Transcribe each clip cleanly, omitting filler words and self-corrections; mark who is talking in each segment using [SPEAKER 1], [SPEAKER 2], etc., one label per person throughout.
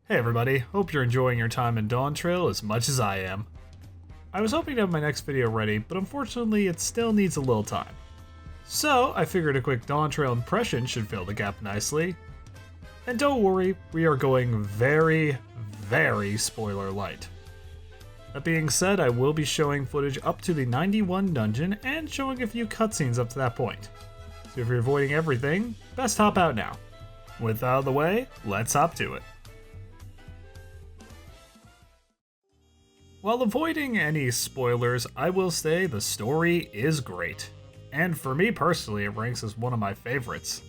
[SPEAKER 1] Hey everybody, hope you're enjoying your time in Dawntrail as much as I am. I was hoping to have my next video ready, but unfortunately it still needs a little time. So I figured a quick Dawntrail impression should fill the gap nicely. And don't worry, we are going very, very spoiler light. That being said, I will be showing footage up to the 91 dungeon and showing a few cutscenes up to that point. So if you're avoiding everything, best hop out now. With that out of the way, let's hop to it. While avoiding any spoilers, I will say the story is great. And for me personally, it ranks as one of my favorites.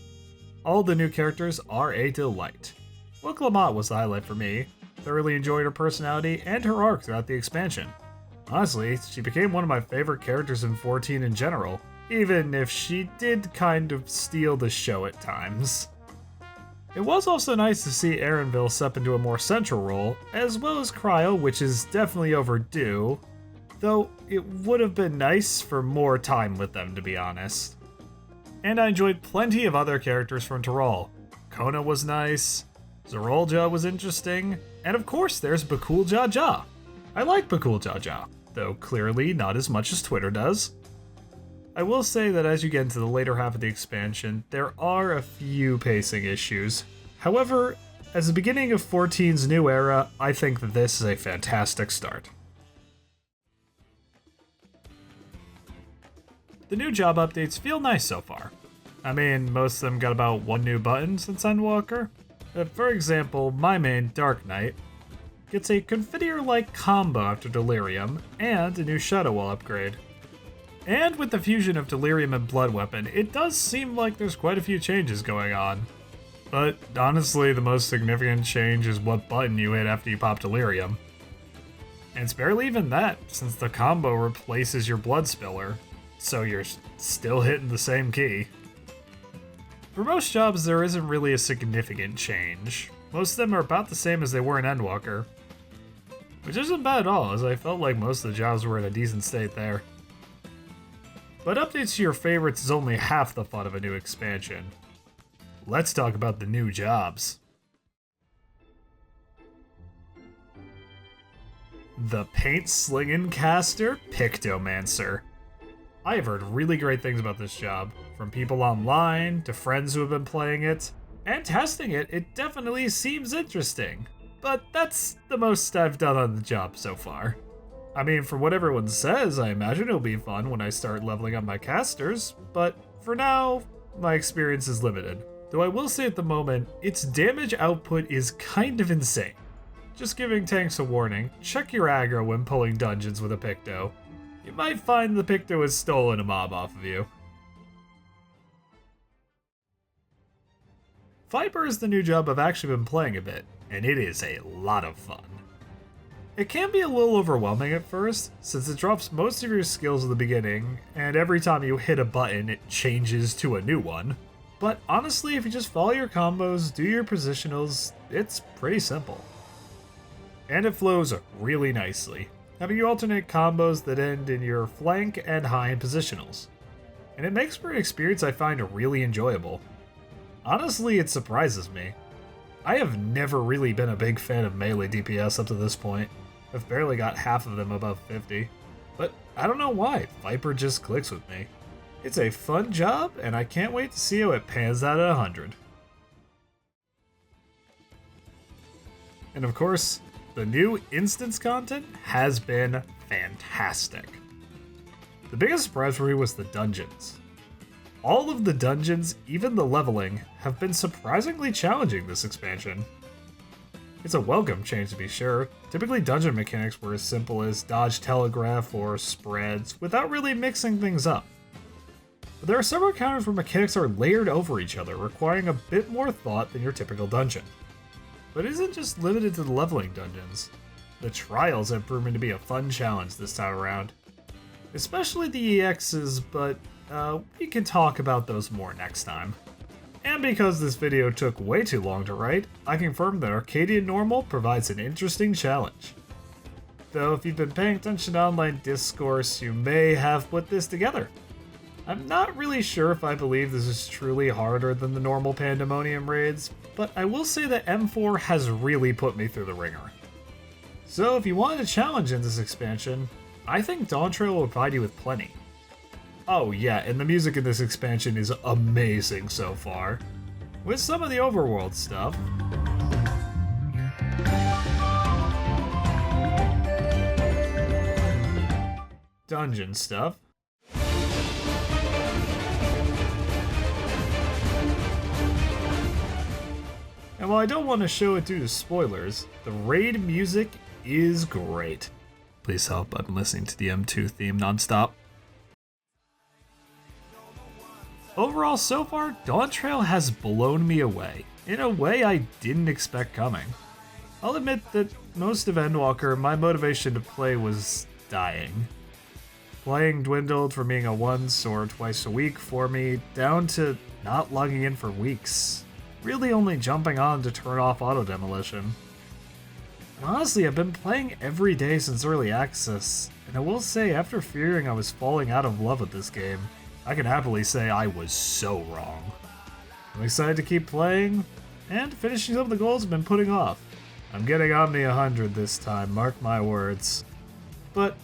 [SPEAKER 1] All the new characters are a delight. Wuk Lamat was the highlight for me. Thoroughly enjoyed her personality and her arc throughout the expansion. Honestly, she became one of my favorite characters in 14 in general, even if she did kind of steal the show at times. It was also nice to see Erenville step into a more central role, as well as Cryo, which is definitely overdue, though it would have been nice for more time with them, to be honest. And I enjoyed plenty of other characters from Tyrol. Kona was nice, Zerolja was interesting, and of course there's Bakul Jaja. I like Bakul Jaja, though clearly not as much as Twitter does. I will say that as you get into the later half of the expansion, there are a few pacing issues. However, as the beginning of 14's new era, I think that this is a fantastic start. The new job updates feel nice so far. I mean, most of them got about one new button since Endwalker. For example, my main, Dark Knight, gets a Confiteor-like combo after Delirium, and a new Shadow Wall upgrade. And with the fusion of Delirium and Blood Weapon, it does seem like there's quite a few changes going on. But honestly, the most significant change is what button you hit after you pop Delirium. And it's barely even that, since the combo replaces your Blood Spiller, so you're still hitting the same key. For most jobs, there isn't really a significant change. Most of them are about the same as they were in Endwalker. Which isn't bad at all, as I felt like most of the jobs were in a decent state there. But updates to your favorites is only half the fun of a new expansion. Let's talk about the new jobs. The paint-slinging caster, Pictomancer. I have heard really great things about this job, from people online, to friends who have been playing it, and testing it, it definitely seems interesting. But that's the most I've done on the job so far. I mean, from what everyone says, I imagine it'll be fun when I start leveling up my casters, but for now, my experience is limited. Though I will say at the moment, its damage output is kind of insane. Just giving tanks a warning, check your aggro when pulling dungeons with a Picto. You might find the Picto has stolen a mob off of you. Viper is the new job I've actually been playing a bit, and it is a lot of fun. It can be a little overwhelming at first, since it drops most of your skills at the beginning, and every time you hit a button, it changes to a new one. But honestly, if you just follow your combos, do your positionals, it's pretty simple. And it flows really nicely, having you alternate combos that end in your flank and high end positionals. And it makes for an experience I find really enjoyable. Honestly, it surprises me. I have never really been a big fan of melee DPS up to this point. I've barely got half of them above 50. But I don't know why, Viper just clicks with me. It's a fun job, and I can't wait to see how it pans out at 100. And of course, the new instance content has been fantastic. The biggest surprise for me was the dungeons. All of the dungeons, even the leveling, have been surprisingly challenging this expansion. It's a welcome change to be sure. Typically dungeon mechanics were as simple as dodge telegraph or spreads, without really mixing things up. But there are several encounters where mechanics are layered over each other, requiring a bit more thought than your typical dungeon. But it isn't just limited to the leveling dungeons. The trials have proven to be a fun challenge this time around. Especially the EXs, but we can talk about those more next time. And because this video took way too long to write, I confirm that Arcadian Normal provides an interesting challenge. Though if you've been paying attention to online discourse, you may have put this together. I'm not really sure if I believe this is truly harder than the normal Pandemonium raids, but I will say that M4 has really put me through the ringer. So if you wanted a challenge in this expansion, I think Dawntrail will provide you with plenty. Oh yeah, and the music in this expansion is amazing so far. With some of the overworld stuff. Dungeon stuff. And while I don't want to show it due to spoilers, the raid music is great. Please help, I'm listening to the M2 theme nonstop. Overall, so far, Dawntrail has blown me away, in a way I didn't expect coming. I'll admit that most of Endwalker, my motivation to play was dying. Playing dwindled from being a once or twice a week for me, down to not logging in for weeks. Really only jumping on to turn off auto-demolition. And honestly, I've been playing every day since early access, and I will say after fearing I was falling out of love with this game, I can happily say I was so wrong. I'm excited to keep playing, and finishing some of the goals I've been putting off. I'm getting Omni 100 this time, mark my words. But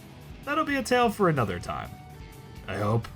[SPEAKER 1] that'll be a tale for another time. I hope.